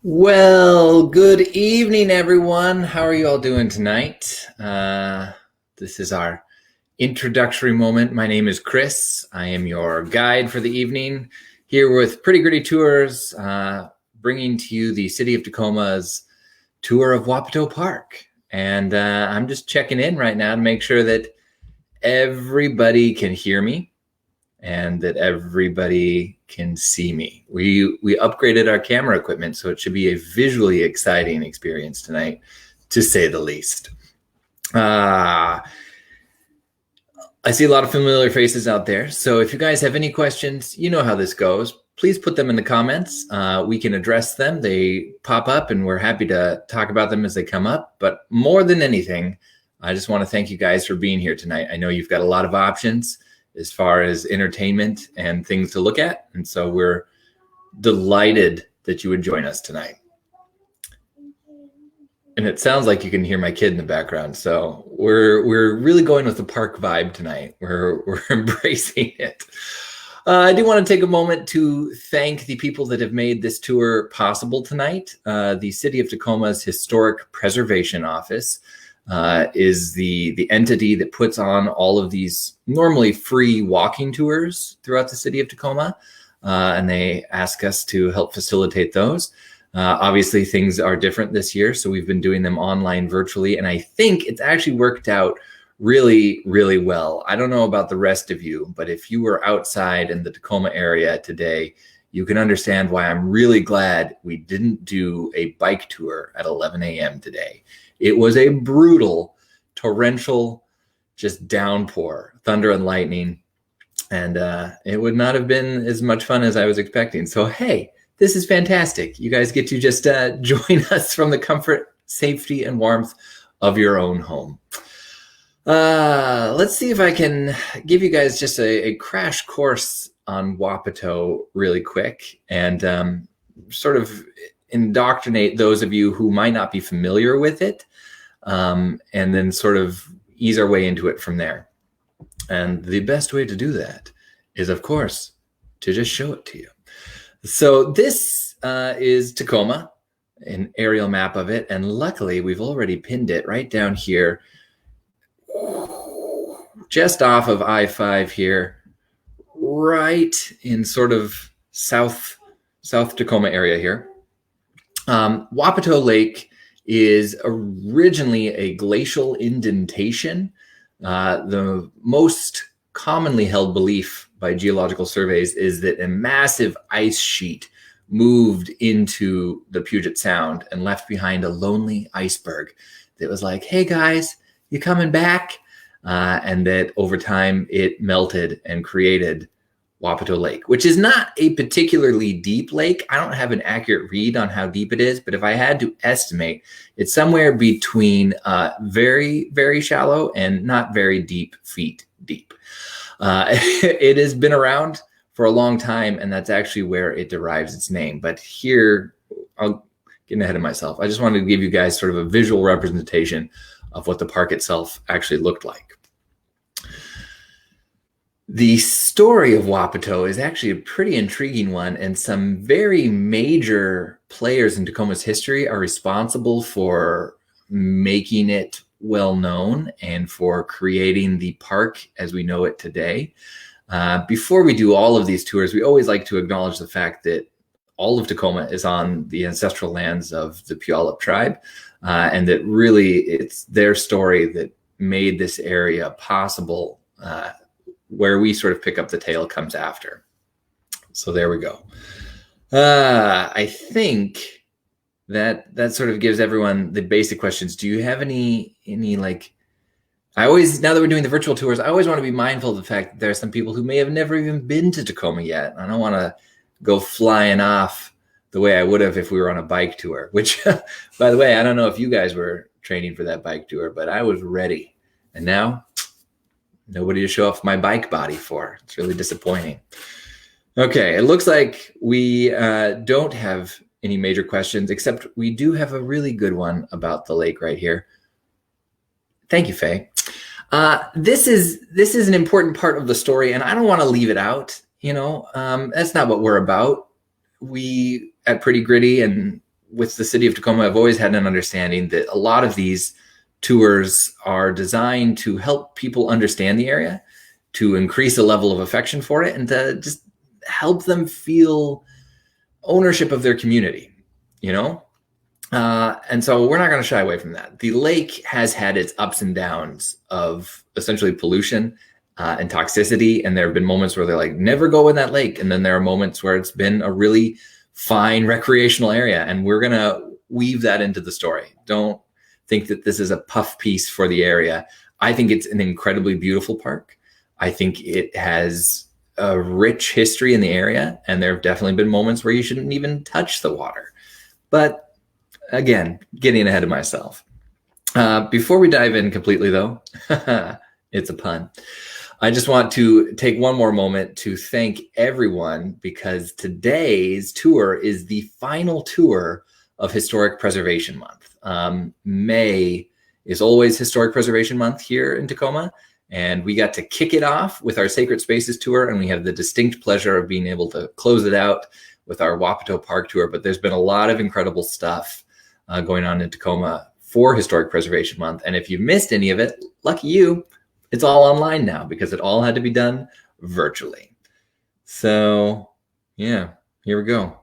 Well, good evening, everyone. How are you all doing tonight? This is our introductory moment. My name is Chris. I am your guide for the evening here with Pretty Gritty Tours, bringing to you the City of Tacoma's tour of Wapato Park. And I'm just checking in right now to make sure that everybody can hear me and that everybody can see me. We upgraded our camera equipment, so it should be a visually exciting experience tonight, to say the least. I see a lot of familiar faces out there, so if you guys have any questions, you know how this goes. Please put them in the comments. We can address them. They pop up, and we're happy to talk about them as they come up. But more than anything, I just want to thank you guys for being here tonight. I know you've got a lot of options as far as entertainment and things to look at. And so we're delighted that you would join us tonight. And it sounds like you can hear my kid in the background. So we're really going with the park vibe tonight. We're embracing it. I do want to take a moment to thank the people that have made this tour possible tonight. The City of Tacoma's Historic Preservation Office is the entity that puts on all of these normally free walking tours throughout the city of Tacoma, and they ask us to help facilitate those. Obviously, things are different this year, so we've been doing them online virtually, and I think it's actually worked out really, really well. I don't know about the rest of you, but if you were outside in the Tacoma area today, you can understand why I'm really glad we didn't do a bike tour at 11 a.m. today. It was a brutal, torrential, just downpour, thunder and lightning, and it would not have been as much fun as I was expecting. So, hey, this is fantastic. You guys get to just join us from the comfort, safety, and warmth of your own home. Let's see if I can give you guys just a crash course on Wapito really quick and sort of indoctrinate those of you who might not be familiar with it, and then sort of ease our way into it from there. And the best way to do that is, of course, to just show it to you. So this is Tacoma, an aerial map of it, and luckily we've already pinned it right down here, just off of I-5 here, right in sort of South Tacoma area here. Wapito Lake is originally a glacial indentation. The most commonly held belief by geological surveys is that a massive ice sheet moved into the Puget Sound and left behind a lonely iceberg that was like, hey guys, you coming back? And that over time it melted and created Wapato Lake, which is not a particularly deep lake. I don't have an accurate read on how deep it is, but if I had to estimate, it's somewhere between very, very shallow and not very deep feet deep. It has been around for a long time, and that's actually where it derives its name. But here, I'll get ahead of myself. I just wanted to give you guys sort of a visual representation of what the park itself actually looked like. The story of Wapito is actually a pretty intriguing one, and some very major players in Tacoma's history are responsible for making it well known and for creating the park as we know it today. Before we do all of these tours, we always like to acknowledge the fact that all of Tacoma is on the ancestral lands of the Puyallup tribe, and that really it's their story that made this area possible. Where we sort of pick up the tail comes after. So there we go. I think that sort of gives everyone the basic questions. Do you have any like, now that we're doing the virtual tours, I always want to be mindful of the fact that there are some people who may have never even been to Tacoma yet. I don't want to go flying off the way I would have if we were on a bike tour, which by the way, I don't know if you guys were training for that bike tour, but I was ready. And now nobody to show off my bike body for. It's really disappointing. Okay, it looks like we don't have any major questions, except we do have a really good one about the lake right here. Thank you, Faye. This is an important part of the story, and I don't want to leave it out. That's not what we're about. We at Pretty Gritty and with the city of Tacoma, I've always had an understanding that a lot of these tours are designed to help people understand the area, to increase a level of affection for it, and to just help them feel ownership of their community, you know? And so we're not going to shy away from that. The lake has had its ups and downs of essentially pollution and toxicity. And there have been moments where they're like, never go in that lake. And then there are moments where it's been a really fine recreational area. And we're going to weave that into the story. Don't think that this is a puff piece for the area. I think it's an incredibly beautiful park. I think it has a rich history in the area. And there have definitely been moments where you shouldn't even touch the water. But again, getting ahead of myself. Before we dive in completely, though, it's a pun. I just want to take one more moment to thank everyone, because today's tour is the final tour of Historic Preservation Month. May is always Historic Preservation Month here in Tacoma, and we got to kick it off with our Sacred Spaces tour, and we have the distinct pleasure of being able to close it out with our Wapato Park tour. But there's been a lot of incredible stuff going on in Tacoma for Historic Preservation Month. And if you missed any of it, lucky you, it's all online now because it all had to be done virtually. So yeah, here we go.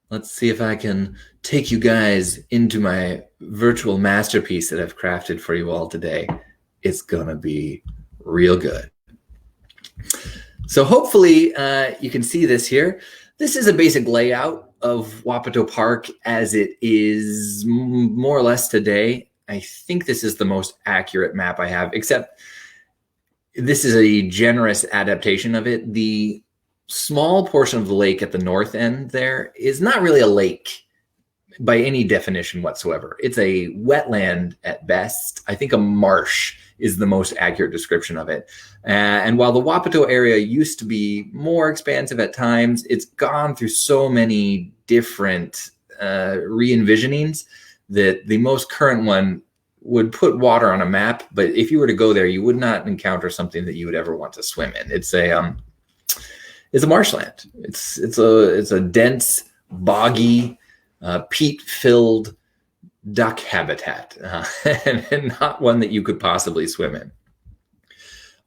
Let's see if I can take you guys into my virtual masterpiece that I've crafted for you all today. It's gonna be real good. So hopefully you can see this here. This is a basic layout of Wapato Park as it is more or less today. I think this is the most accurate map I have, except this is a generous adaptation of it. The small portion of the lake at the north end there is not really a lake by any definition whatsoever. It's a wetland at best. I think a marsh is the most accurate description of it. And while the Wapito area used to be more expansive at times, it's gone through so many different re-envisionings that the most current one would put water on a map, but if you were to go there, you would not encounter something that you would ever want to swim in. It's a marshland. It's a dense, boggy, peat-filled duck habitat, and not one that you could possibly swim in.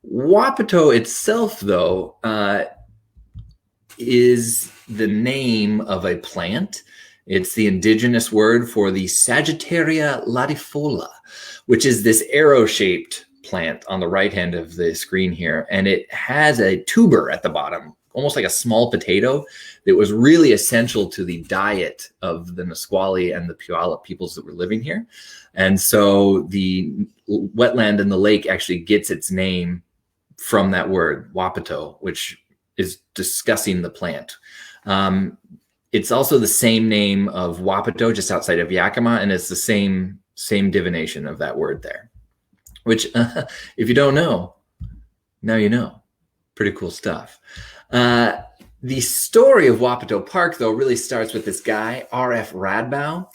Wapito itself, though, is the name of a plant. It's the indigenous word for the Sagittaria latifolia, which is this arrow-shaped plant on the right hand of the screen here. And it has a tuber at the bottom, almost like a small potato, that was really essential to the diet of the Nisqually and the Puyallup peoples that were living here. And so the wetland in the lake actually gets its name from that word, Wapito, which is discussing the plant. It's also the same name of Wapito, just outside of Yakima, and it's the same divination of that word there, which if you don't know, now you know. Pretty cool stuff. The story of Wapato Park, though, really starts with this guy, R.F. Radbow,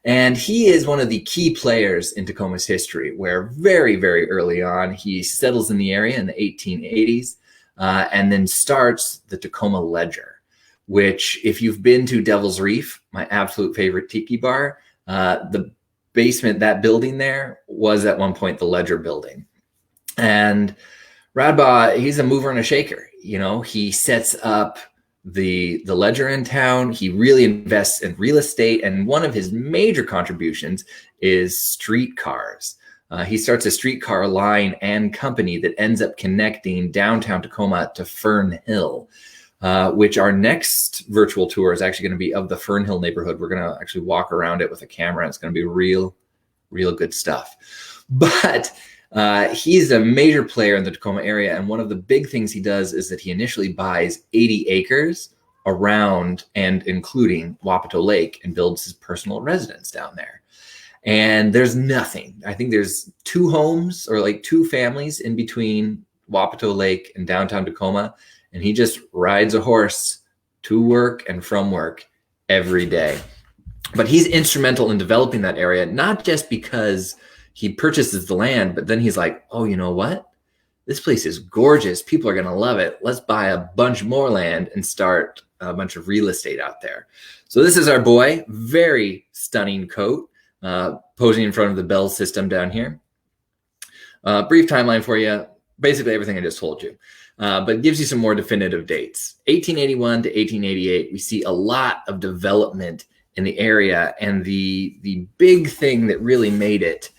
and he is one of the key players in Tacoma's history, where very, very early on, he settles in the area in the 1880s, and then starts the Tacoma Ledger, which, if you've been to Devil's Reef, my absolute favorite tiki bar, the basement, that building there, was at one point the Ledger building. And Radbaugh, he's a mover and a shaker. You know, he sets up the Ledger in town. He really invests in real estate. And one of his major contributions is streetcars. He starts a streetcar line and company that ends up connecting downtown Tacoma to Fern Hill, which our next virtual tour is actually going to be of the Fern Hill neighborhood. We're going to actually walk around it with a camera. It's going to be real good stuff. But he's a major player in the Tacoma area. And one of the big things he does is that he initially buys 80 acres around and including Wapito Lake and builds his personal residence down there. And there's nothing. I think there's 2 homes or like 2 families in between Wapito Lake and downtown Tacoma. And he just rides a horse to work and from work every day. But he's instrumental in developing that area, not just because he purchases the land, but then he's like, oh, you know what? this place is gorgeous. People are going to love it. Let's buy a bunch more land and start a bunch of real estate out there. So this is our boy, very stunning coat, posing in front of the Bell system down here. Brief timeline for you, basically everything I just told you, but gives you some more definitive dates. 1881 to 1888, we see a lot of development in the area, and the big thing that really made it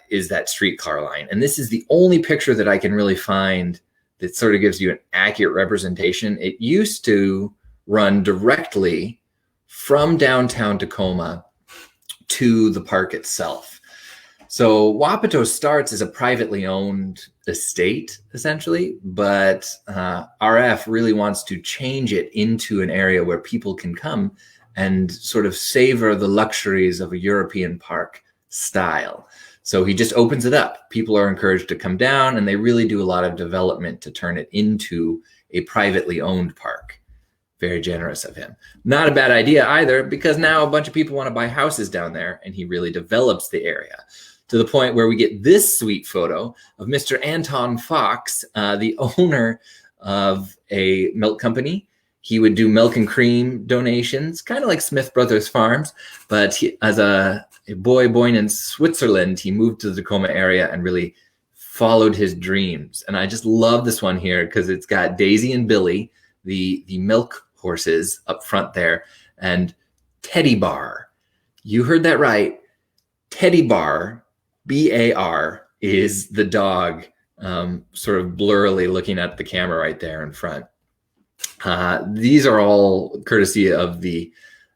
is that streetcar line. And this is the only picture that I can really find that sort of gives you an accurate representation. It used to run directly from downtown Tacoma to the park itself. So Wapito starts as a privately owned estate, essentially, but RF really wants to change it into an area where people can come and sort of savor the luxuries of a European park style. So he just opens it up. People are encouraged to come down, and they really do a lot of development to turn it into a privately owned park. Very generous of him. Not a bad idea either, because now a bunch of people want to buy houses down there, and he really develops the area to the point where we get this sweet photo of Mr. Anton Fox, the owner of a milk company. He would do milk and cream donations, kind of like Smith Brothers Farms, but as a boy born in Switzerland, he moved to the Tacoma area and really followed his dreams. And I just love this one here because it's got Daisy and Billy, the milk horses up front there, and Teddy Bar. You heard that right. Teddy Bar, B-A-R, is the dog, sort of blurrily looking at the camera right there in front. These are all courtesy of the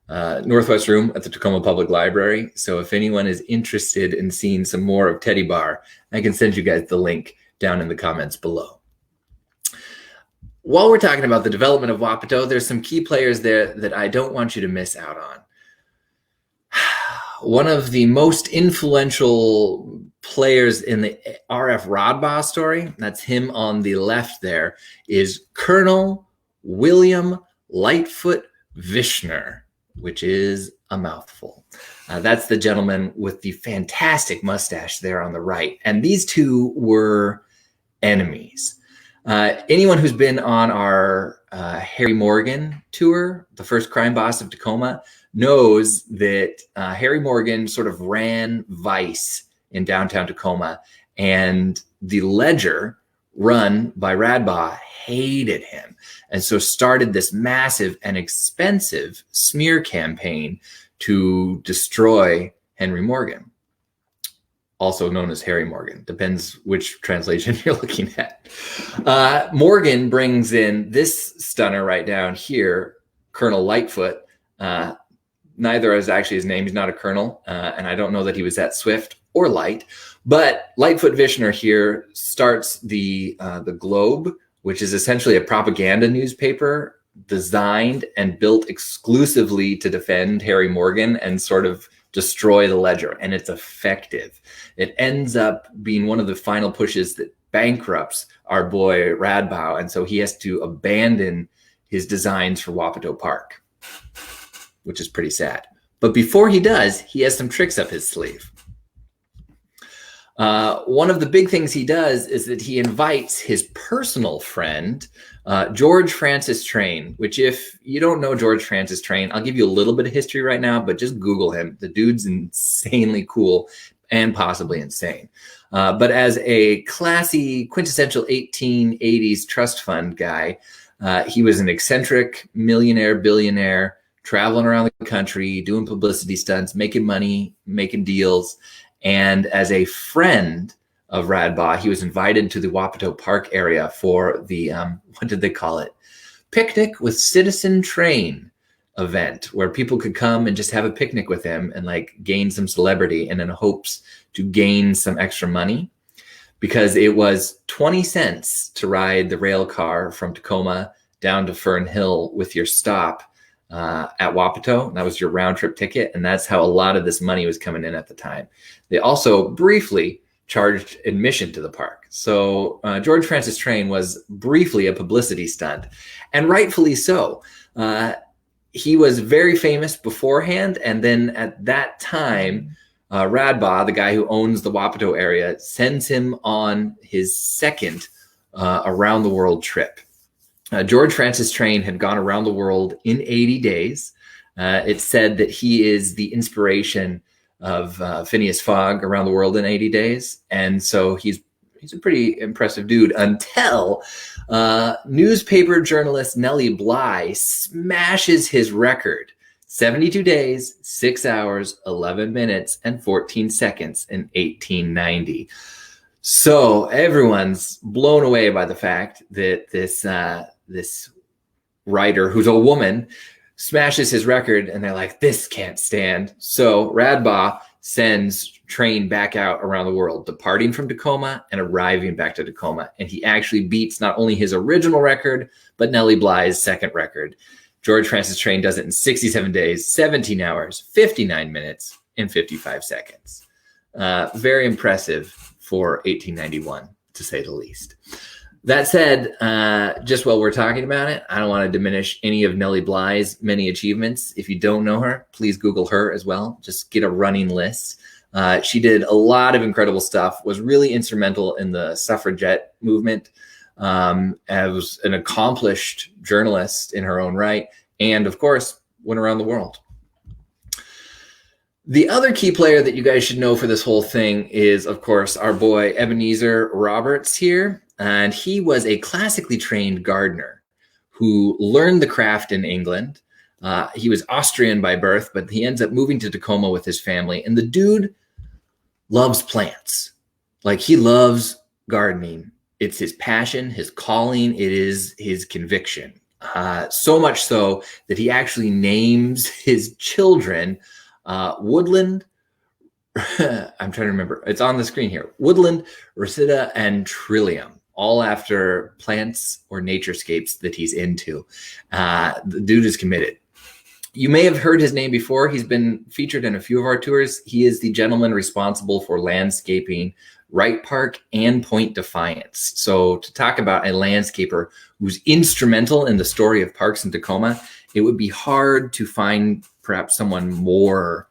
Northwest Room at the Tacoma Public Library. So if anyone is interested in seeing some more of Teddy Bar, I can send you guys the link down in the comments below. While we're talking about the development of Wapito, there's some key players there that I don't want you to miss out on. One of the most influential players in the RF Radbaugh story, that's him on the left there, is Colonel William Lightfoot Visscher, which is a mouthful. That's the gentleman with the fantastic mustache there on the right. And these two were enemies. Anyone who's been on our Harry Morgan tour, the first crime boss of Tacoma, knows that Harry Morgan sort of ran Vice in downtown Tacoma, and the Ledger, run by Radbaugh, hated him, and so started this massive and expensive smear campaign to destroy Henry Morgan, also known as Harry Morgan. Depends which translation you're looking at. Morgan brings in this stunner right down here, Colonel Lightfoot. Neither is actually his name. He's not a colonel, and I don't know that he was that swift or light. But Lightfoot Visscher here starts the Globe, which is essentially a propaganda newspaper designed and built exclusively to defend Harry Morgan and sort of destroy the Ledger. And it's effective. It ends up being one of the final pushes that bankrupts our boy Radbaugh, and so he has to abandon his designs for Wapato Park, which is pretty sad. But before he does, he has some tricks up his sleeve. One of the big things he does is that he invites his personal friend, George Francis Train, which if you don't know George Francis Train, I'll give you a little bit of history right now, but just Google him. The dude's insanely cool and possibly insane. But as a classy, quintessential 1880s trust fund guy, he was an eccentric millionaire, billionaire, traveling around the country, doing publicity stunts, making money, making deals. And as a friend of Radbaugh, he was invited to the Wapito Park area for the, what did they call it? Picnic with Citizen Train event, where people could come and just have a picnic with him and like gain some celebrity and in hopes to gain some extra money, because it was 20 cents to ride the rail car from Tacoma down to Fern Hill with your stop at Wapito. That was your round trip ticket. And that's how a lot of this money was coming in at the time. They also briefly charged admission to the park. So George Francis Train was briefly a publicity stunt, and rightfully so. He was very famous beforehand. And then at that time, Radbaugh, the guy who owns the Wapito area, sends him on his second around the world trip. George Francis Train had gone around the world in 80 days. It's said that he is the inspiration of Phineas Fogg around the world in 80 days. And so he's a pretty impressive dude until newspaper journalist Nellie Bly smashes his record. 72 days, 6 hours, 11 minutes, and 14 seconds in 1890. So everyone's blown away by the fact that this writer, who's a woman, smashes his record, and they're like, this can't stand. So Radbaugh sends Train back out around the world, departing from Tacoma and arriving back to Tacoma. And he actually beats not only his original record, but Nellie Bly's second record. George Francis Train does it in 67 days, 17 hours, 59 minutes, and 55 seconds. Very impressive for 1891, to say the least. That said, just while we're talking about it, I don't want to diminish any of Nellie Bly's many achievements. If you don't know her, please Google her as well. Just get a running list. She did a lot of incredible stuff, was really instrumental in the suffragette movement, as an accomplished journalist in her own right, and of course, went around the world. The other key player that you guys should know for this whole thing is, of course, our boy Ebenezer Roberts here. And he was a classically trained gardener who learned the craft in England. He was Austrian by birth, but he ends up moving to Tacoma with his family. And the dude loves plants. Like, he loves gardening. It's his passion, his calling. It is his conviction. So much so that he actually names his children Woodland. I'm trying to remember. It's on the screen here. Woodland, Resida, and Trillium. All after plants or naturescapes that he's into. The dude is committed. You may have heard his name before. He's been featured in a few of our tours. He is the gentleman responsible for landscaping Wright Park and Point Defiance. So to talk about a landscaper who's instrumental in the story of parks in Tacoma, it would be hard to find perhaps someone more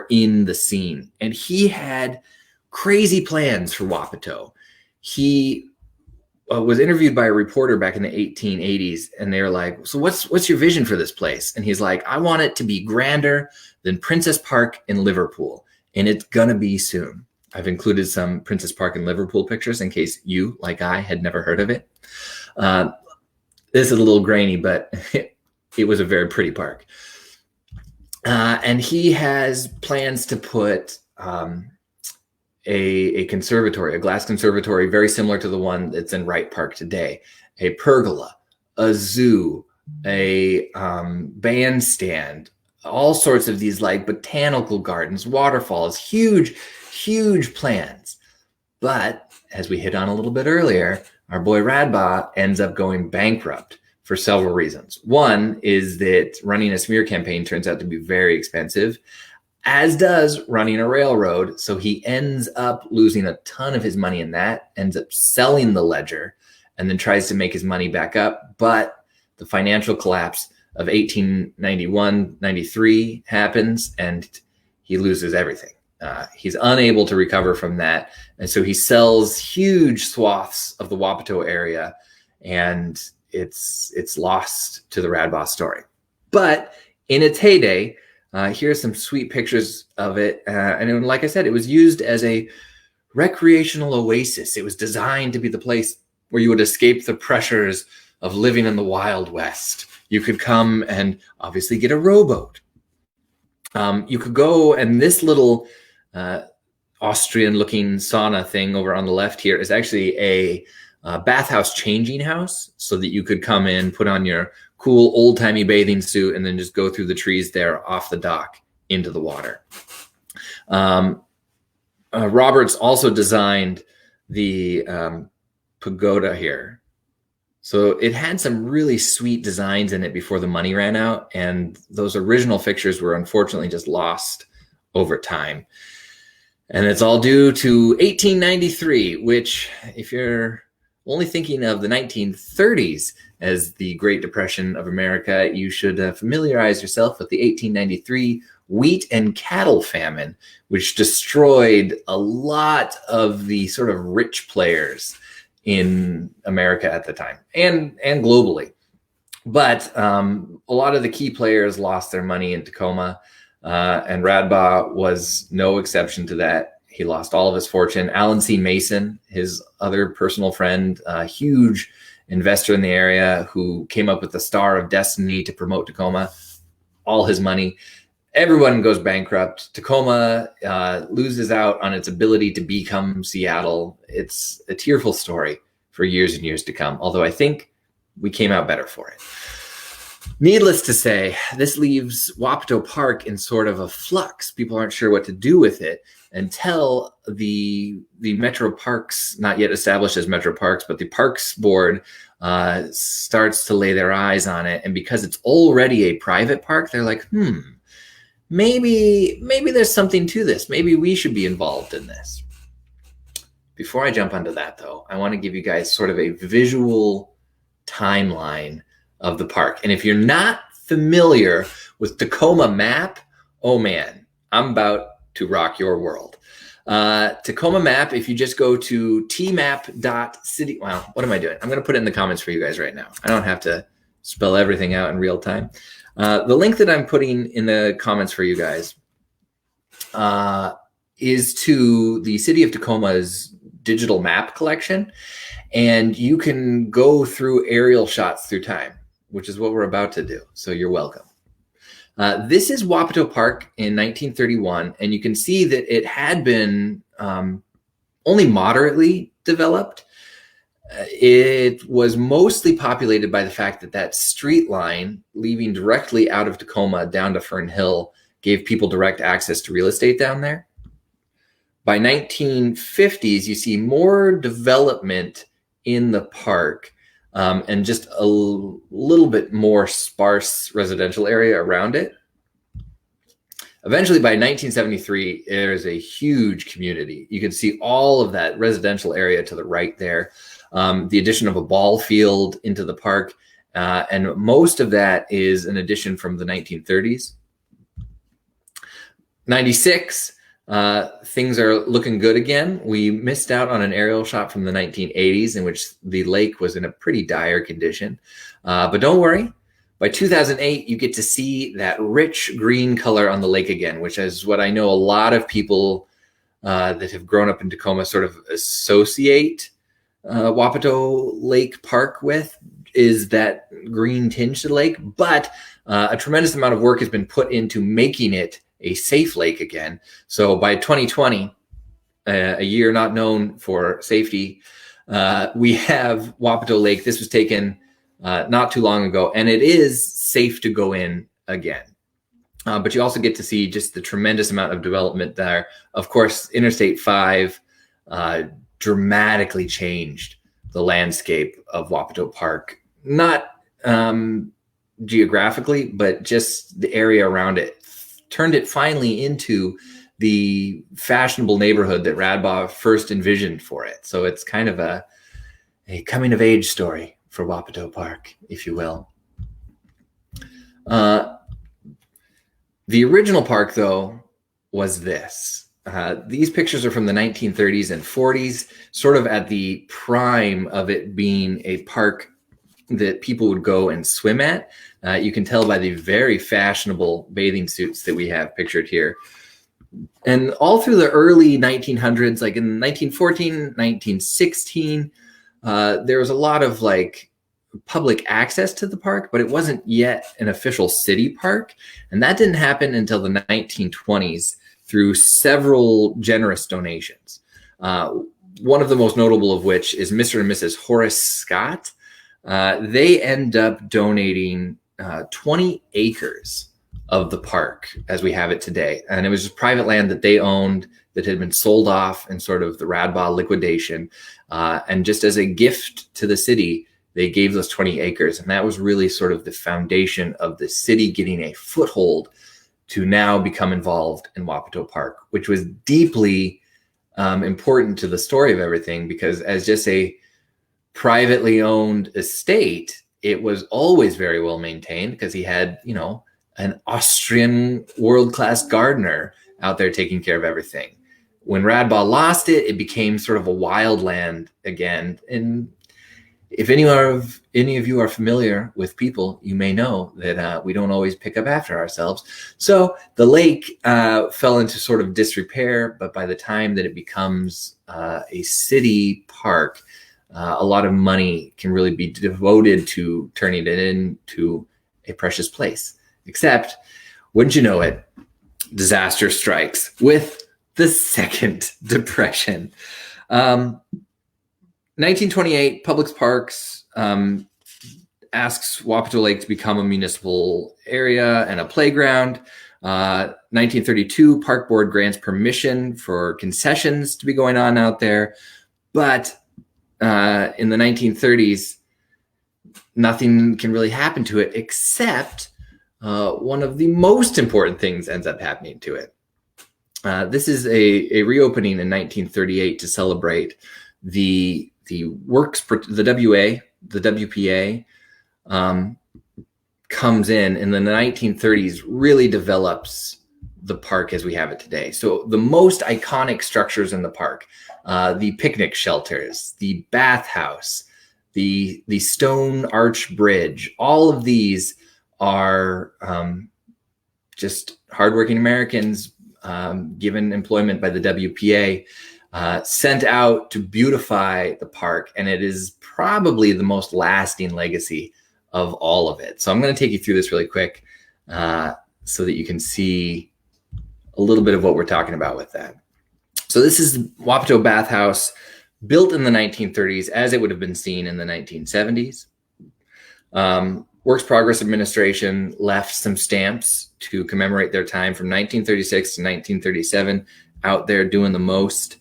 in the scene. And he had crazy plans for Wapito. He was interviewed by a reporter back in the 1880s, and they were like, so what's your vision for this place? And he's like, I want it to be grander than Princess Park in Liverpool, and it's gonna be soon. I've included some Princess Park in Liverpool pictures in case you, like I, had never heard of it. This is a little grainy, but it was a very pretty park. And he has plans to put a conservatory, a glass conservatory, very similar to the one that's in Wright Park today, a pergola, a zoo, a bandstand, all sorts of these like botanical gardens, waterfalls, huge plans. But as we hit on a little bit earlier, our boy Radbaugh ends up going bankrupt for several reasons. One is that running a smear campaign turns out to be very expensive, as does running a railroad. So he ends up losing a ton of his money in that, ends up selling the ledger, and then tries to make his money back up. But the financial collapse of 1891-93 happens, and he loses everything. He's unable to recover from that. And so he sells huge swaths of the Wapito area, and it's lost to the Radbaugh story. But in its heyday, here's some sweet pictures of it. And like I said, it was used as a recreational oasis. It was designed to be the place where you would escape the pressures of living in the Wild West. You could come and obviously get a rowboat. You could go, and this little Austrian-looking sauna thing over on the left here is actually a bathhouse changing house, so that you could come in, put on your cool old-timey bathing suit, and then just go through the trees there off the dock into the water. Roberts also designed the pagoda here. So it had some really sweet designs in it before the money ran out, and those original fixtures were unfortunately just lost over time. And it's all due to 1893, which, if you're only thinking of the 1930s as the Great Depression of America, you should familiarize yourself with the 1893 wheat and cattle famine, which destroyed a lot of the sort of rich players in America at the time and globally. But a lot of the key players lost their money in Tacoma, and Radbaugh was no exception to that. He lost all of his fortune. Alan C. Mason, his other personal friend, a huge investor in the area who came up with the Star of Destiny to promote Tacoma, all his money. Everyone goes bankrupt. Tacoma loses out on its ability to become Seattle. It's a tearful story for years and years to come, although I think we came out better for it. Needless to say, this leaves Wapato Park in sort of a flux. People aren't sure what to do with it until the Metro Parks, not yet established as Metro Parks, but the Parks Board starts to lay their eyes on it. And because it's already a private park, they're like, maybe there's something to this. Maybe we should be involved in this. Before I jump onto that, though, I want to give you guys sort of a visual timeline of the park. And if you're not familiar with Tacoma map, oh man, I'm about to rock your world. Tacoma map, if you just go to tmap.city, wow, what am I doing? I'm going to put it in the comments for you guys right now. I don't have to spell everything out in real time. The link that I'm putting in the comments for you guys is to the City of Tacoma's digital map collection. And you can go through aerial shots through time, which is what we're about to do. So you're welcome. This is Wapito Park in 1931, and you can see that it had been only moderately developed. It was mostly populated by the fact that that street line leaving directly out of Tacoma down to Fern Hill gave people direct access to real estate down there. By 1950s, you see more development in the park and just a little bit more sparse residential area around it. Eventually, by 1973, there's a huge community. You can see all of that residential area to the right there. The addition of a ball field into the park, and most of that is an addition from the 1930s. 96, things are looking good again. We missed out on an aerial shot from the 1980s in which the lake was in a pretty dire condition. But don't worry. By 2008, you get to see that rich green color on the lake again, which is what I know a lot of people that have grown up in Tacoma sort of associate Wapito Lake Park with, is that green tinge to the lake. But a tremendous amount of work has been put into making it a safe lake again. So by 2020, a year not known for safety, we have Wapito Lake. This was taken not too long ago, and it is safe to go in again. But you also get to see just the tremendous amount of development there. Of course, Interstate 5 dramatically changed the landscape of Wapito Park, not geographically, but just the area around it. Turned it finally into the fashionable neighborhood that Radbaugh first envisioned for it. So it's kind of a coming of age story for Wapito Park, if you will. The original park, though, was this. These pictures are from the 1930s and 40s, sort of at the prime of it being a park that people would go and swim at. You can tell by the very fashionable bathing suits that we have pictured here. And all through the early 1900s, like in 1914, 1916, there was a lot of like public access to the park, but it wasn't yet an official city park. And that didn't happen until the 1920s through several generous donations. One of the most notable of which is Mr. and Mrs. Horace Scott. They end up donating 20 acres of the park as we have it today. And it was just private land that they owned that had been sold off in sort of the Radbaugh liquidation. And just as a gift to the city, they gave those 20 acres. And that was really sort of the foundation of the city getting a foothold to now become involved in Wapito Park, which was deeply important to the story of everything, because as just a privately owned estate, it was always very well maintained because he had, an Austrian world-class gardener out there taking care of everything. When Radbaugh lost it, it became sort of a wild land again. And if any of you are familiar with people, you may know that we don't always pick up after ourselves. So the lake fell into sort of disrepair, but by the time that it becomes a city park, a lot of money can really be devoted to turning it into a precious place. Except, wouldn't you know it, disaster strikes with the Second Depression. 1928, Public Parks asks Wapito Lake to become a municipal area and a playground. 1932, Park Board grants permission for concessions to be going on out there. But in the 1930s, nothing can really happen to it except one of the most important things ends up happening to it. This is a reopening in 1938 to celebrate the WPA comes in the 1930s, really develops the park as we have it today. So the most iconic structures in the park, the picnic shelters, the bathhouse, the stone arch bridge, all of these are just hardworking Americans given employment by the WPA, sent out to beautify the park. And it is probably the most lasting legacy of all of it. So I'm going to take you through this really quick so that you can see a little bit of what we're talking about with that. So this is Wapito Bathhouse, built in the 1930s as it would have been seen in the 1970s. Works Progress Administration left some stamps to commemorate their time from 1936 to 1937 out there doing the most.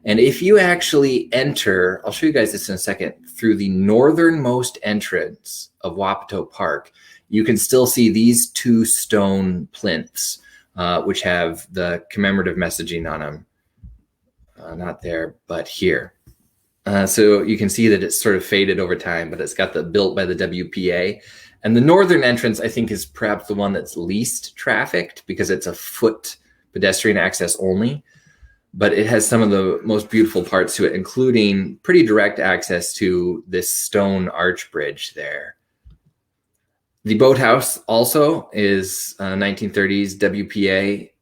And if you actually enter, I'll show you guys this in a second, through the northernmost entrance of Wapato Park, you can still see these two stone plinths, which have the commemorative messaging on them. Not there, but here. So you can see that it's sort of faded over time, but it's got the built by the WPA. And the northern entrance, I think, is perhaps the one that's least trafficked because it's a foot pedestrian access only. But it has some of the most beautiful parts to it, including pretty direct access to this stone arch bridge there. The Boathouse also is 1930s WPA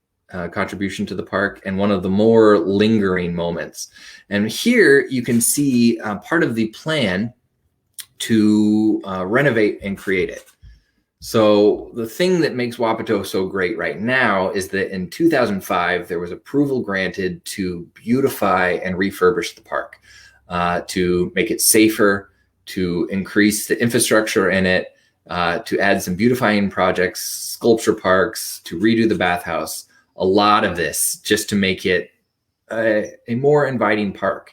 contribution to the park and one of the more lingering moments. And here you can see part of the plan to renovate and create it. So the thing that makes Wapito so great right now is that in 2005, there was approval granted to beautify and refurbish the park, to make it safer, to increase the infrastructure in it, to add some beautifying projects, sculpture parks, to redo the bathhouse, a lot of this just to make it a more inviting park.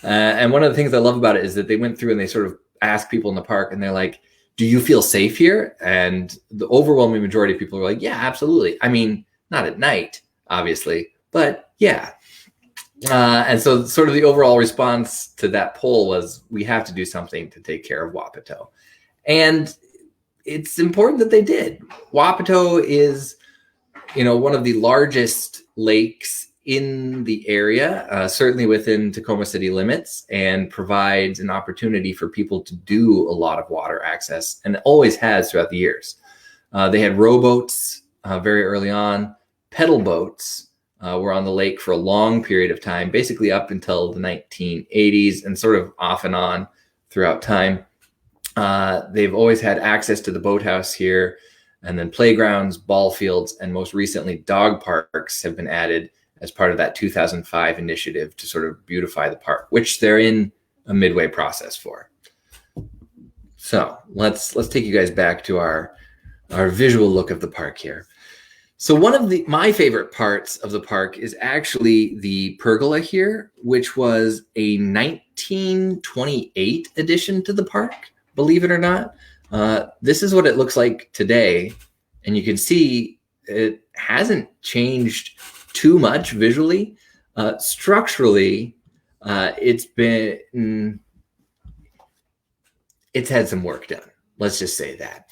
And one of the things I love about it is that they went through and they sort of asked people in the park and they're like, do you feel safe here? And the overwhelming majority of people are like, yeah, absolutely. I mean, not at night, obviously, but yeah. And so sort of the overall response to that poll was, we have to do something to take care of Wapito. And it's important that they did. Wapito is, one of the largest lakes in the area, certainly within Tacoma city limits, and provides an opportunity for people to do a lot of water access, and always has throughout the years. They had rowboats very early on. Pedal boats were on the lake for a long period of time, basically up until the 1980s and sort of off and on throughout time. They've always had access to the boathouse here, and then playgrounds, ball fields, and most recently dog parks have been added as part of that 2005 initiative to sort of beautify the park, which they're in a midway process for. So let's take you guys back to our visual look of the park here. So one of my favorite parts of the park is actually the pergola here, which was a 1928 addition to the park, believe it or not. This is what it looks like today. And you can see it hasn't changed too much visually. Structurally, it's had some work done. Let's just say that.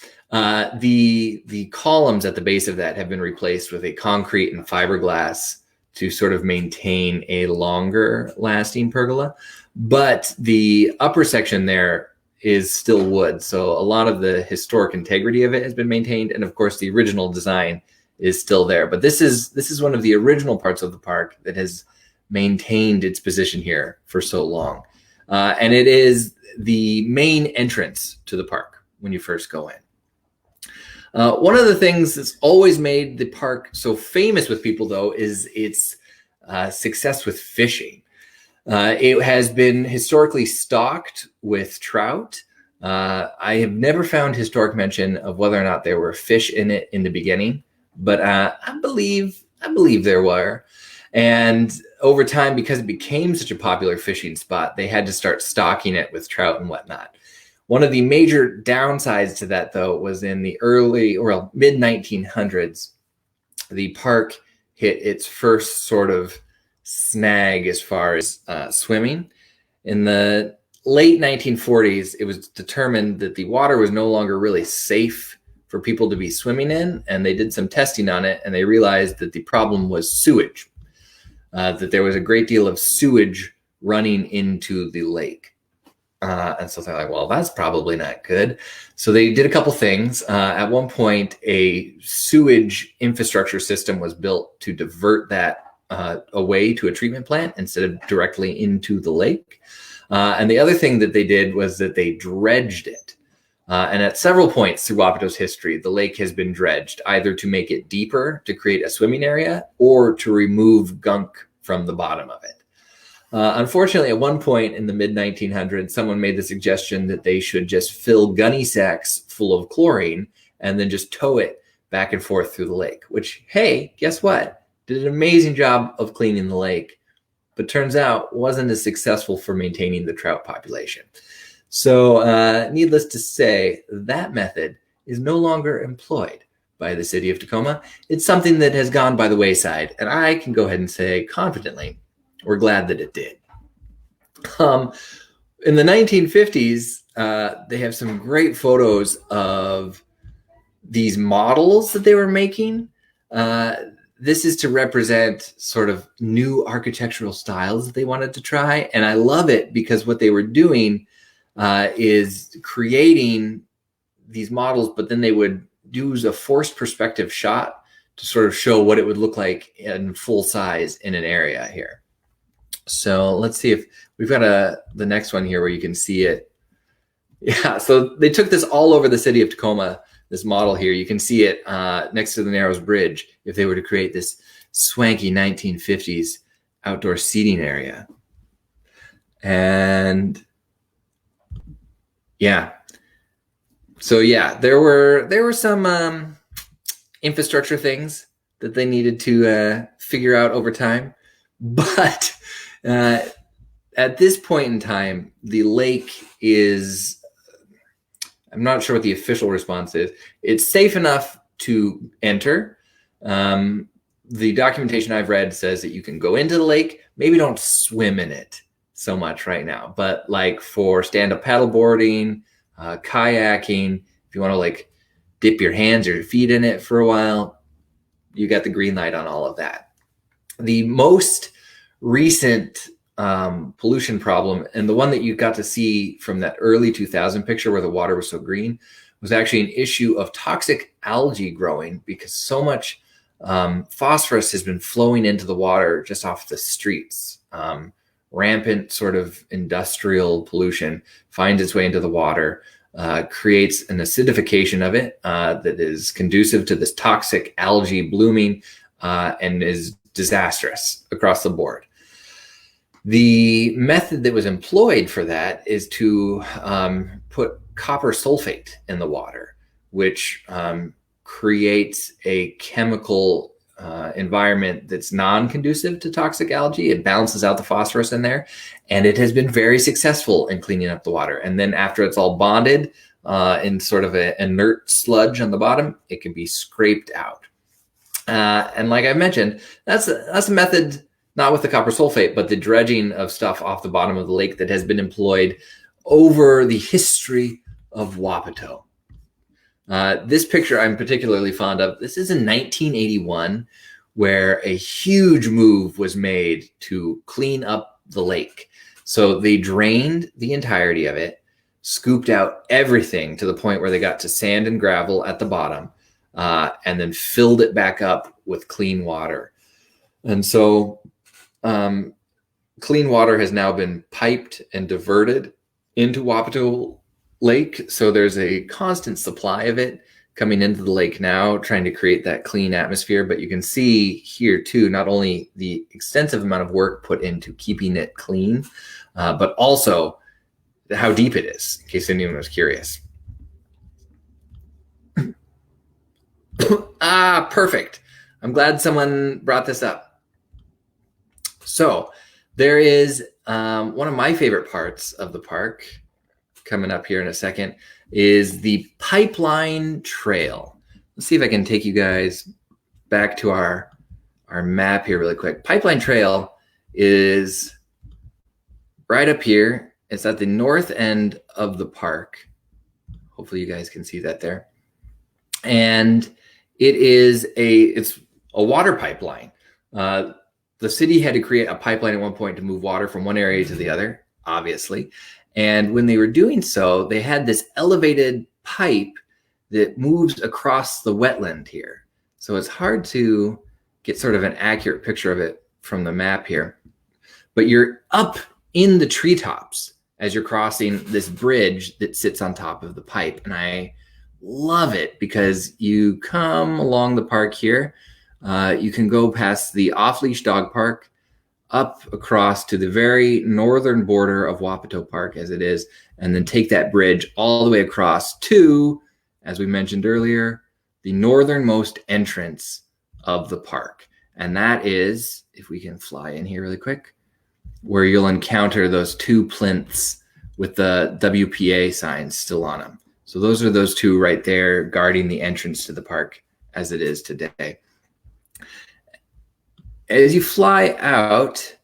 The columns at the base of that have been replaced with a concrete and fiberglass to sort of maintain a longer lasting pergola. But the upper section there is still wood. So a lot of the historic integrity of it has been maintained. And of course, the original design is still there. But this is one of the original parts of the park that has maintained its position here for so long. And it is the main entrance to the park when you first go in. One of the things that's always made the park so famous with people, though, is its success with fishing. It has been historically stocked with trout. I have never found historic mention of whether or not there were fish in it in the beginning, but I believe there were. And over time, because it became such a popular fishing spot, they had to start stocking it with trout and whatnot. One of the major downsides to that, though, was in the early or mid-1900s, the park hit its first sort of snag as far as swimming. In the late 1940s, it was determined that the water was no longer really safe for people to be swimming in, and they did some testing on it, and they realized that the problem was sewage, that there was a great deal of sewage running into the lake. And so they're like, well, that's probably not good. So they did a couple things. At one point, a sewage infrastructure system was built to divert that away to a treatment plant instead of directly into the lake. And the other thing that they did was that they dredged it. And at several points through Wapito's history, the lake has been dredged, either to make it deeper to create a swimming area or to remove gunk from the bottom of it. Unfortunately, at one point in the mid-1900s, someone made the suggestion that they should just fill gunny sacks full of chlorine and then just tow it back and forth through the lake, which, hey, guess what? Did an amazing job of cleaning the lake, but turns out wasn't as successful for maintaining the trout population. So needless to say, that method is no longer employed by the city of Tacoma. It's something that has gone by the wayside, and I can go ahead and say confidently, we're glad that it did. In the 1950s, they have some great photos of these models that they were making. This is to represent sort of new architectural styles that they wanted to try. And I love it because what they were doing is creating these models, but then they would use a forced perspective shot to sort of show what it would look like in full size in an area here. So let's see if we've got the next one here where you can see it. Yeah, so they took this all over the city of Tacoma, this model here. You can see it next to the Narrows Bridge if they were to create this swanky 1950s outdoor seating area. And yeah, so yeah, there were some infrastructure things that they needed to figure out over time, but at this point in time, the lake is, I'm not sure what the official response is. It's safe enough to enter. The documentation I've read says that you can go into the lake, maybe don't swim in it so much right now, but like for stand-up paddleboarding, kayaking, if you want to like dip your hands or your feet in it for a while, you got the green light on all of that. The most recent pollution problem, and the one that you got to see from that early 2000 picture where the water was so green, was actually an issue of toxic algae growing because so much phosphorus has been flowing into the water just off the streets. Rampant sort of industrial pollution finds its way into the water, creates an acidification of it that is conducive to this toxic algae blooming and is disastrous across the board. The method that was employed for that is to put copper sulfate in the water, which creates a chemical environment that's non-conducive to toxic algae. It balances out the phosphorus in there, and it has been very successful in cleaning up the water. And then after it's all bonded in sort of an inert sludge on the bottom, it can be scraped out. And like I mentioned, that's a method, not with the copper sulfate, but the dredging of stuff off the bottom of the lake that has been employed over the history of Wapito. This picture I'm particularly fond of. This is in 1981, where a huge move was made to clean up the lake. So they drained the entirety of it, scooped out everything to the point where they got to sand and gravel at the bottom, and then filled it back up with clean water. And so clean water has now been piped and diverted into Wapito Lake. So there's a constant supply of it coming into the lake now, trying to create that clean atmosphere. But you can see here too, not only the extensive amount of work put into keeping it clean, but also how deep it is, in case anyone was curious. Perfect. I'm glad someone brought this up. So there is one of my favorite parts of the park coming up here in a second is the Pipeline Trail. Let's see if I can take you guys back to our map here really quick. Pipeline Trail is right up here. It's at the north end of the park. Hopefully you guys can see that there. And it's a water pipeline. The city had to create a pipeline at one point to move water from one area to the other, obviously. And when they were doing so, they had this elevated pipe that moves across the wetland here. So it's hard to get sort of an accurate picture of it from the map here. But you're up in the treetops as you're crossing this bridge that sits on top of the pipe. And I love it because you come along the park here. You can go past the off-leash dog park, up across to the very northern border of Wapato Park as it is, and then take that bridge all the way across to, as we mentioned earlier, the northernmost entrance of the park. And that is, if we can fly in here really quick, where you'll encounter those two plinths with the WPA signs still on them. So those are those two right there guarding the entrance to the park as it is today. As you fly out,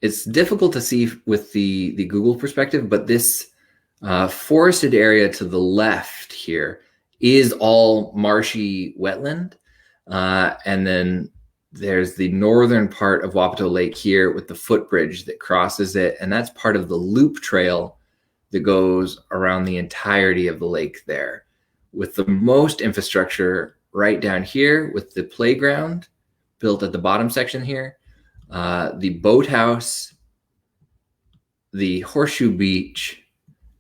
it's difficult to see with the Google perspective, but this forested area to the left here is all marshy wetland. And then there's the northern part of Wapito Lake here with the footbridge that crosses it. And that's part of the loop trail that goes around the entirety of the lake there, with the most infrastructure right down here with the playground built at the bottom section here, the boathouse, the horseshoe beach,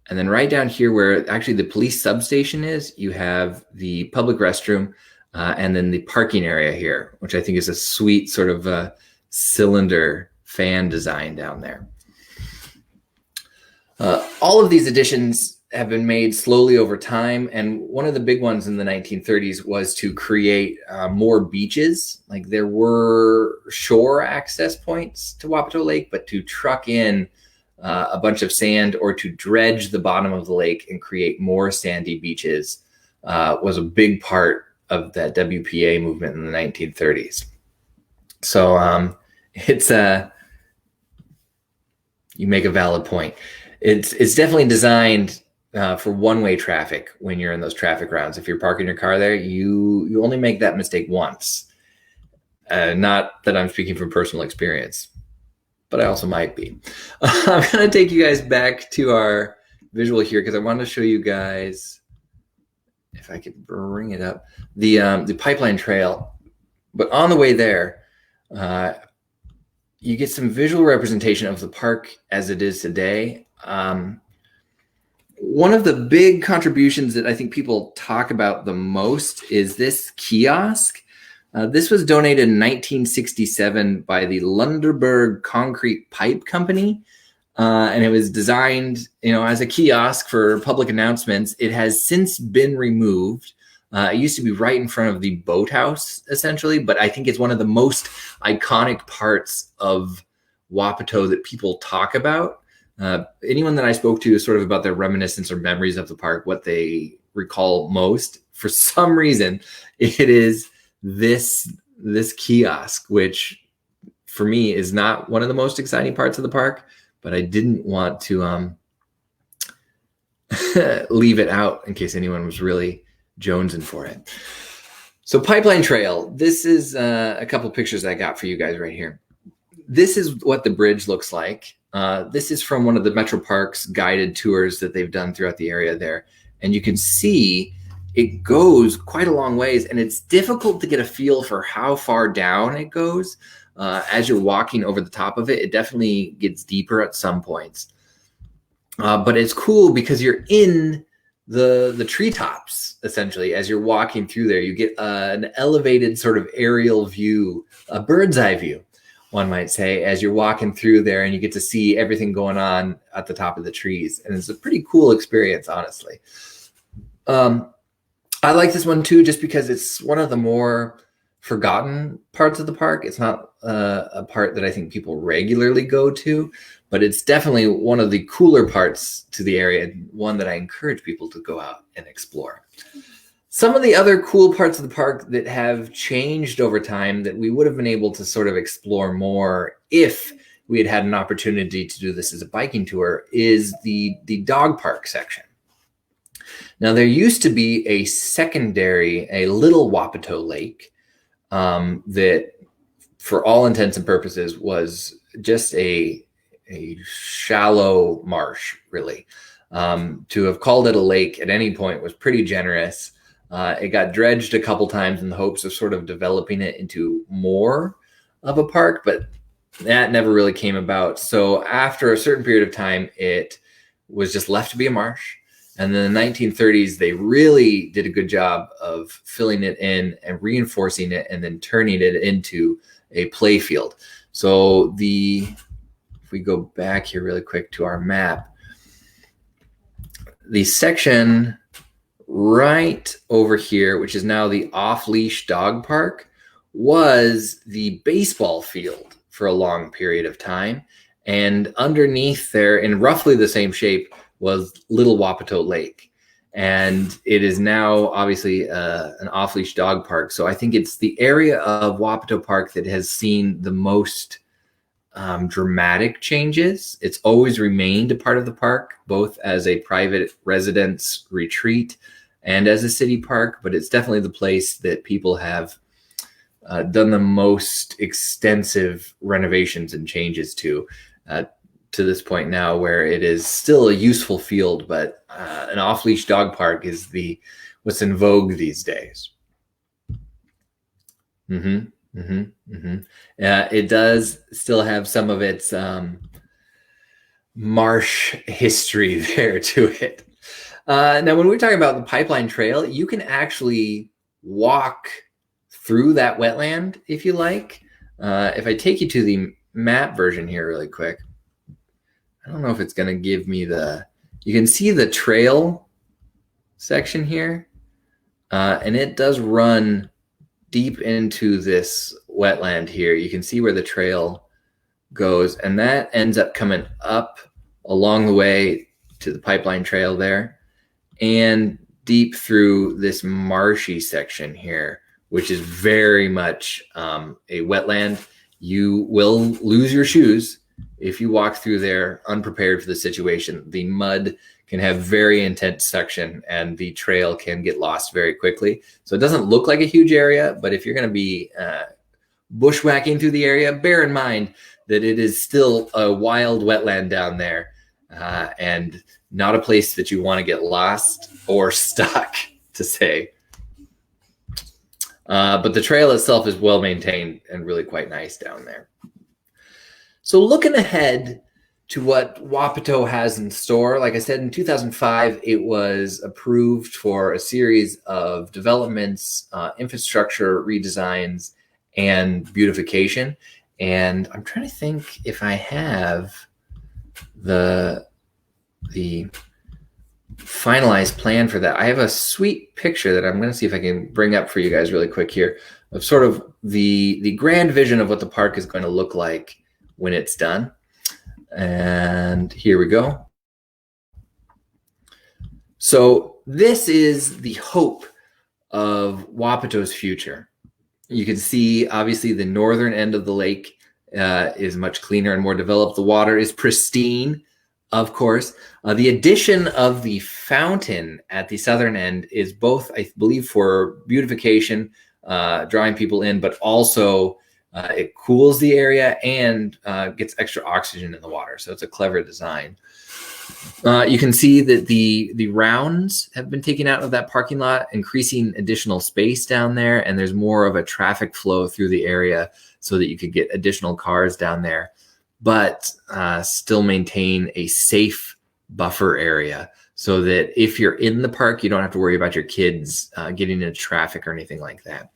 and then right down here where actually the police substation is, you have the public restroom, and then the parking area here, which I think is a sweet sort of cylinder fan design down there. All of these additions have been made slowly over time. And one of the big ones in the 1930s was to create more beaches. Like there were shore access points to Wapito Lake, but to truck in a bunch of sand or to dredge the bottom of the lake and create more sandy beaches was a big part of that WPA movement in the 1930s. So it's you make a valid point. It's definitely designed for one-way traffic when you're in those traffic rounds. If you're parking your car there, you only make that mistake once. Not that I'm speaking from personal experience, but I also might be. I'm going to take you guys back to our visual here because I want to show you guys, if I could bring it up, the Pipeline Trail. But on the way there, you get some visual representation of the park as it is today. One of the big contributions that I think people talk about the most is this kiosk. This was donated in 1967 by the Lunderberg Concrete Pipe Company, and it was designed, as a kiosk for public announcements. It has since been removed. It used to be right in front of the Boathouse, essentially, but I think it's one of the most iconic parts of Wapito that people talk about. Anyone that I spoke to sort of about their reminiscence or memories of the park, what they recall most, for some reason, it is this kiosk, which for me is not one of the most exciting parts of the park, but I didn't want to leave it out in case anyone was really jonesing for it. So Pipeline Trail, this is a couple pictures I got for you guys right here. This is what the bridge looks like. This is from one of the Metro Parks guided tours that they've done throughout the area there. And you can see it goes quite a long ways, and it's difficult to get a feel for how far down it goes. As you're walking over the top of it, it definitely gets deeper at some points. But it's cool because you're in the treetops, essentially. As you're walking through there, you get an elevated sort of aerial view, a bird's eye view, one might say, as you're walking through there, and you get to see everything going on at the top of the trees. And it's a pretty cool experience, honestly. I like this one too, just because it's one of the more forgotten parts of the park. It's not a part that I think people regularly go to, but it's definitely one of the cooler parts to the area, and one that I encourage people to go out and explore. Some of the other cool parts of the park that have changed over time that we would have been able to sort of explore more if we had had an opportunity to do this as a biking tour is the dog park section. Now, there used to be a secondary, a little Wapito Lake that, for all intents and purposes, was just a shallow marsh, really. To have called it a lake at any point was pretty generous. It got dredged a couple times in the hopes of sort of developing it into more of a park, but that never really came about. So after a certain period of time, it was just left to be a marsh. And then in the 1930s, they really did a good job of filling it in and reinforcing it and then turning it into a play field. So if we go back here really quick to our map, the section right over here, which is now the off-leash dog park, was the baseball field for a long period of time. And underneath there, in roughly the same shape, was Little Wapito Lake. And it is now obviously an off-leash dog park. So I think it's the area of Wapato Park that has seen the most dramatic changes. It's always remained a part of the park, both as a private residence retreat and as a city park, but it's definitely the place that people have done the most extensive renovations and changes to this point now, where it is still a useful field, but an off-leash dog park is what's in vogue these days. It does still have some of its marsh history there to it. Now, when we're talking about the Pipeline Trail, you can actually walk through that wetland if you like. If I take you to the map version here really quick, I don't know if it's going to give me you can see the trail section here, and it does run deep into this wetland here. You can see where the trail goes, and that ends up coming up along the way to the Pipeline Trail there, and deep through this marshy section here, which is very much a wetland. You will lose your shoes if you walk through there unprepared for the situation. The mud can have very intense suction, and the trail can get lost very quickly. So it doesn't look like a huge area, but if you're going to be bushwhacking through the area, bear in mind that it is still a wild wetland down there, and not a place that you want to get lost or stuck, to say. But the trail itself is well maintained and really quite nice down there. So looking ahead to what Wapito has in store, like I said, in 2005, it was approved for a series of developments, infrastructure redesigns, and beautification. And I'm trying to think if I have the finalized plan for that. I have a sweet picture that I'm going to see if I can bring up for you guys really quick here of sort of the grand vision of what the park is going to look like when it's done. And here we go. So this is the hope of Wapito's future. You can see, obviously, the northern end of the lake is much cleaner and more developed. The water is pristine. Of course. The addition of the fountain at the southern end is both, I believe, for beautification, drawing people in, but also it cools the area and gets extra oxygen in the water. So it's a clever design. You can see that the rounds have been taken out of that parking lot, increasing additional space down there, and there's more of a traffic flow through the area so that you could get additional cars down there, but still maintain a safe buffer area so that if you're in the park, you don't have to worry about your kids getting into traffic or anything like that.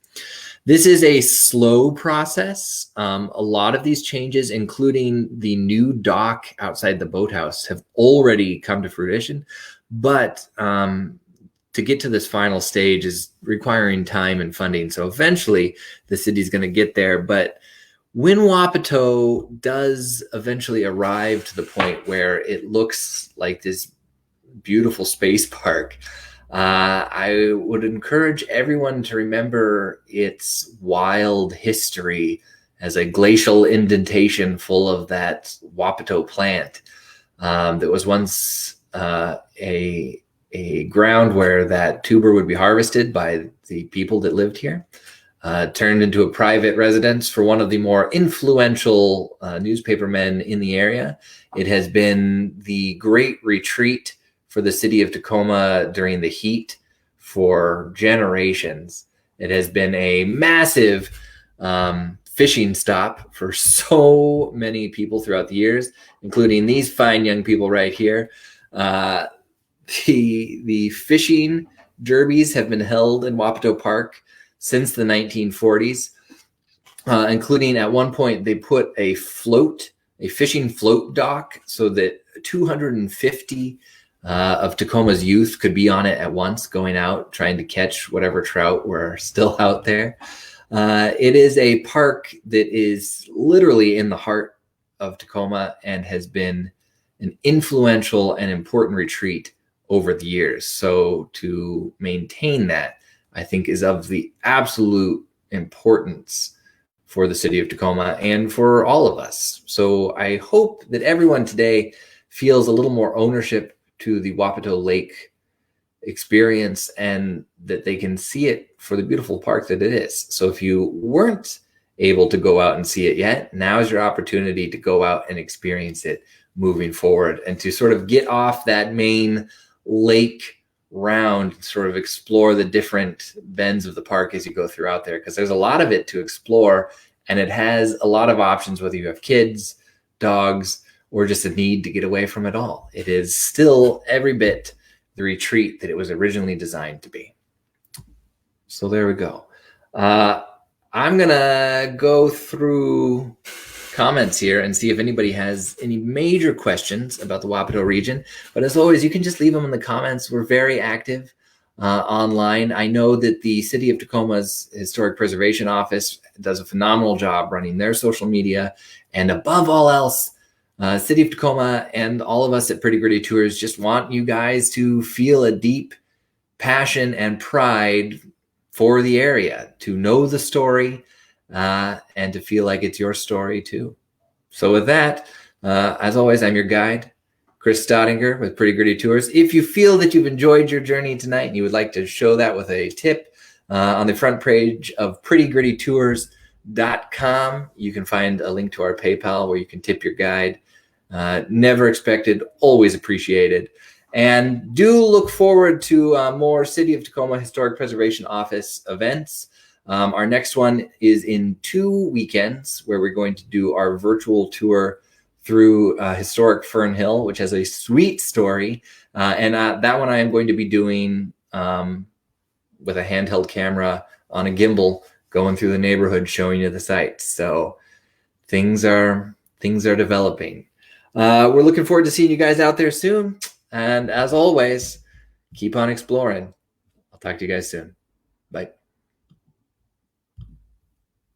This is a slow process. A lot of these changes, including the new dock outside the boathouse, have already come to fruition. But to get to this final stage is requiring time and funding. So eventually the city's going to get there. But when Wapito does eventually arrive to the point where it looks like this beautiful space park, I would encourage everyone to remember its wild history as a glacial indentation full of that Wapito plant that was once a ground where that tuber would be harvested by the people that lived here, turned into a private residence for one of the more influential newspapermen in the area. It has been the great retreat for the city of Tacoma during the heat for generations. It has been a massive fishing stop for so many people throughout the years, including these fine young people right here. The fishing derbies have been held in Wapato Park since the 1940s, including at one point they put a fishing float dock so that 250 of Tacoma's youth could be on it at once, going out trying to catch whatever trout were still out there. It is a park that is literally in the heart of Tacoma and has been an influential and important retreat over the years. So to maintain that, I think, is of the absolute importance for the city of Tacoma and for all of us. So I hope that everyone today feels a little more ownership to the Wapito Lake experience and that they can see it for the beautiful park that it is. So if you weren't able to go out and see it yet, now is your opportunity to go out and experience it moving forward and to sort of get off that main lake round, sort of explore the different bends of the park as you go throughout there, because there's a lot of it to explore and it has a lot of options, whether you have kids, dogs, or just a need to get away from it all. It is still every bit the retreat that it was originally designed to be. So there we go. I'm gonna go through comments here and see if anybody has any major questions about the Wapito region. But as always, you can just leave them in the comments. We're very active online. I know that the City of Tacoma's Historic Preservation Office does a phenomenal job running their social media. And above all else, City of Tacoma and all of us at Pretty Gritty Tours just want you guys to feel a deep passion and pride for the area, to know the story, and to feel like it's your story too. So with that, as always, I'm your guide, Chris Stottinger with Pretty Gritty Tours. If you feel that you've enjoyed your journey tonight and you would like to show that with a tip, on the front page of prettygrittytours.com, you can find a link to our PayPal where you can tip your guide. Never expected, always appreciated. And do look forward to more City of Tacoma Historic Preservation Office events. Our next one is in 2 weekends, where we're going to do our virtual tour through historic Fern Hill, which has a sweet story. And that one I am going to be doing with a handheld camera on a gimbal, going through the neighborhood, showing you the sights. So things are developing. We're looking forward to seeing you guys out there soon. And as always, keep on exploring. I'll talk to you guys soon. Bye.